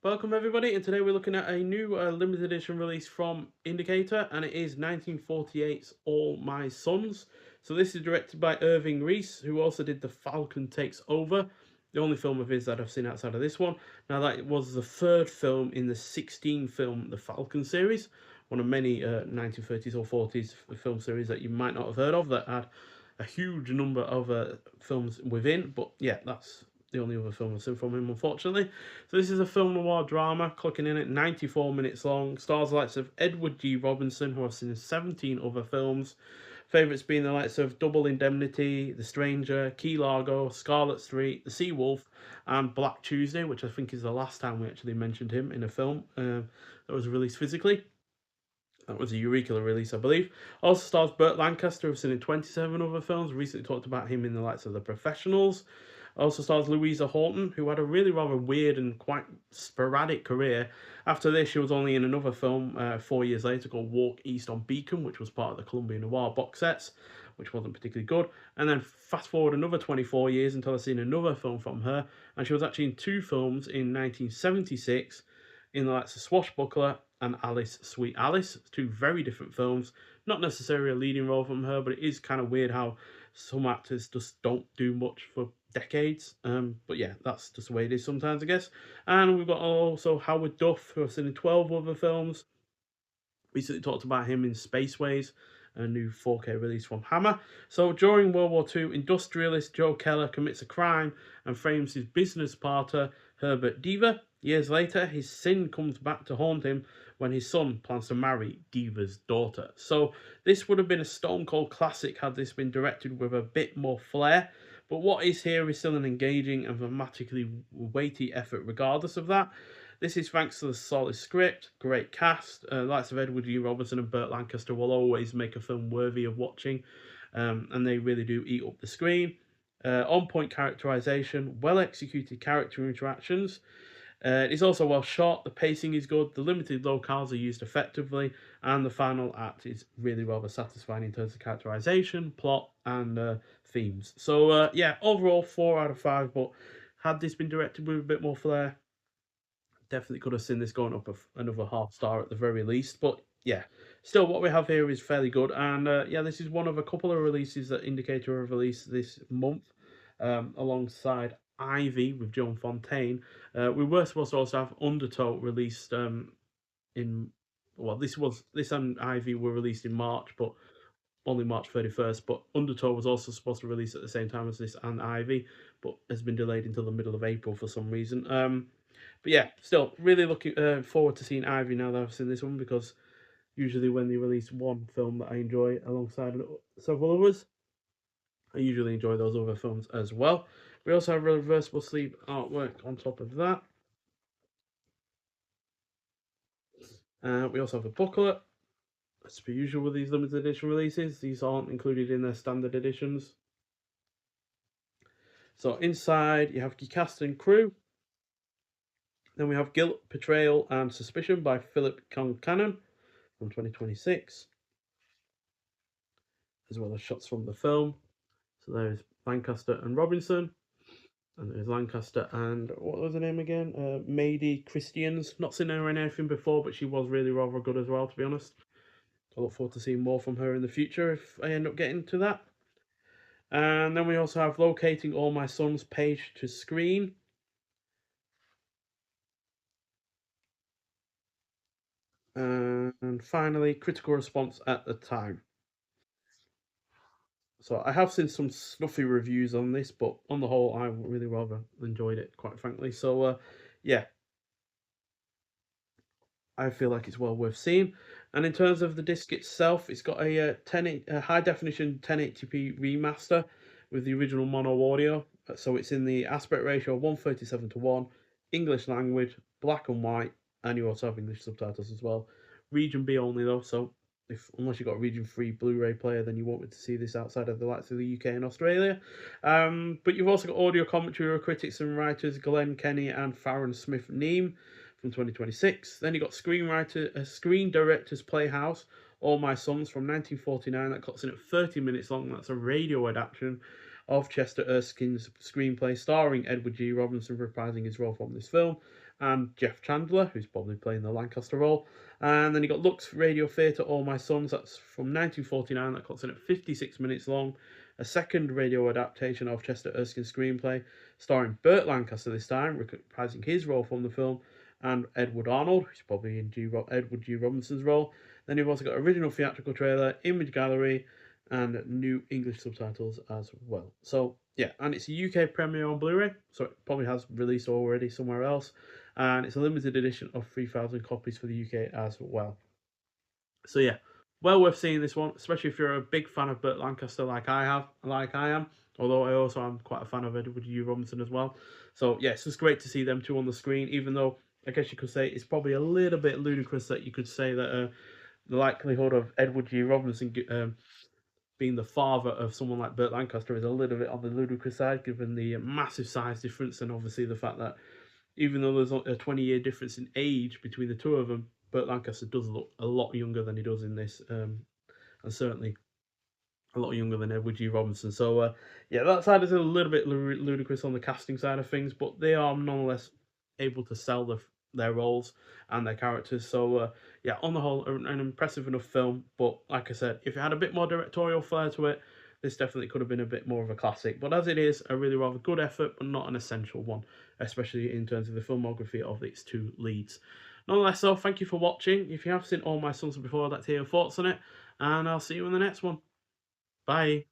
Welcome everybody, and today we're looking at a new limited edition release from Indicator, and it is 1948's All My Sons. So this is directed by Irving Reese, who also did The Falcon Takes Over, the only film of his that I've seen outside of this one. Now that was the third film in the 16 film The Falcon series, one of many 1930s or 40s film series that you might not have heard of that had a huge number of films within, but yeah, that's the only other film I've seen from him, unfortunately. So this is a film noir drama, clocking in at 94 minutes long. Stars the likes of Edward G. Robinson, who I've seen in 17 other films. Favourites being the likes of Double Indemnity, The Stranger, Key Largo, Scarlet Street, The Sea Wolf, and Black Tuesday, which I think is the last time we actually mentioned him in a film that was released physically. That was a Eureka release, I believe. Also stars Burt Lancaster, who I've seen in 27 other films. Recently talked about him in the likes of The Professionals. Also stars Louisa Horton, who had a really rather weird and quite sporadic career. After this, she was only in another film 4 years later called Walk East on Beacon, which was part of the Columbia Noir box sets, which wasn't particularly good. And then fast forward another 24 years until I've seen another film from her. And she was actually in two films in 1976 in the likes of Swashbuckler and Alice, Sweet Alice. Two very different films. Not necessarily a leading role from her, but it is kind of weird how some actors just don't do much for decades. But yeah, that's just the way it is sometimes, I guess. And we've got also Howard Duff, who I've seen in 12 other films. Recently talked about him in Spaceways, a new 4K release from Hammer. So during World War II, industrialist Joe Keller commits a crime and frames his business partner, Herbert Deaver. Years later, his sin comes back to haunt him when his son plans to marry Deaver's daughter. So this would have been a stone cold classic had this been directed with a bit more flair. But what is here is still an engaging and dramatically weighty effort regardless of that. This is thanks to the solid script, great cast. Likes of Edward G. Robinson and Burt Lancaster will always make a film worthy of watching, and they really do eat up the screen. On point characterization, well executed character interactions. It's also well shot, the pacing is good, the limited locales are used effectively, and the final act is really rather satisfying in terms of characterization, plot, and themes. So, yeah, overall 4 out of 5, but had this been directed with a bit more flair, definitely could have seen this going up another half star at the very least. But yeah, still what we have here is fairly good. And yeah, this is one of a couple of releases that Indicator have released this month alongside Ivy with Joan Fontaine. We were supposed to also have Undertow released in, well, this and Ivy were released in March, but only March 31st. But Undertow was also supposed to release at the same time as this and Ivy, but has been delayed until the middle of April for some reason. But yeah, still really looking forward to seeing Ivy now that I've seen this one, because usually when they release one film that I enjoy alongside several others, I usually enjoy those other films as well. We also have reversible sleeve artwork on top of that. We also have a booklet. As per usual with these limited edition releases, these aren't included in their standard editions. So inside you have your cast and crew. Then we have Guilt, Betrayal, and Suspicion by Philip Concannon from 2026, as well as shots from the film. So there's Lancaster and Robinson, and there's Lancaster and what was her name again? Mady Christians. Not seen her in anything before, but she was really rather good as well, to be honest. I look forward to seeing more from her in the future if I end up getting to that. And then we also have Locating All My Sons page to screen. And finally, critical response at the time. So I have seen some snuffy reviews on this, but on the whole, I really rather enjoyed it, quite frankly. So yeah, I feel like it's well worth seeing. And in terms of the disc itself, it's got a high definition 1080p remaster with the original mono audio. So it's in the aspect ratio 137:1, English language, black and white, and you also have English subtitles as well. Region B only though, so if unless you've got a region 3 Blu-ray player, then you won't be able to see this outside of the likes of the UK and Australia. But you've also got audio commentary with critics and writers Glenn Kenny and Farron Smith Neame from 2026. Then you got Screen Directors Playhouse, All My Sons from 1949. That cuts in at 30 minutes long. That's a radio adaptation of Chester Erskine's screenplay, starring Edward G. Robinson reprising his role from this film. and Jeff Chandler, who's probably playing the Lancaster role. And then you got Lux Radio Theatre, All My Sons, that's from 1949, that clocks in at 56 minutes long. A second radio adaptation of Chester Erskine's screenplay, starring Burt Lancaster this time, reprising his role from the film, and Edward Arnold, who's probably in Edward G. Robinson's role. Then you've also got original theatrical trailer, image gallery, and new English subtitles as well. So yeah, and it's a UK premiere on Blu-ray, so it probably has released already somewhere else, and it's a limited edition of 3,000 copies for the UK as well. So yeah, well worth seeing this one, especially if you're a big fan of Burt Lancaster like I am. Although I also am quite a fan of Edward U. Robinson as well. So yeah, it's just great to see them two on the screen. Even though I guess you could say it's probably a little bit ludicrous that you could say that the likelihood of Edward G. Robinson being the father of someone like Burt Lancaster is a little bit on the ludicrous side, given the massive size difference and obviously the fact that even though there's a 20-year difference in age between the two of them, Burt Lancaster does look a lot younger than he does in this, and certainly a lot younger than Edward G. Robinson. So, yeah, that side is a little bit ludicrous on the casting side of things, but they are nonetheless able to sell their roles and their characters. So, yeah, on the whole, an impressive enough film. But like I said, if it had a bit more directorial flair to it, this definitely could have been a bit more of a classic. But as it is, a really rather good effort, but not an essential one, especially in terms of the filmography of its two leads. Nonetheless, though, thank you for watching. If you have seen All My Sons before, I'd like to hear your thoughts on it, and I'll see you in the next one. Bye.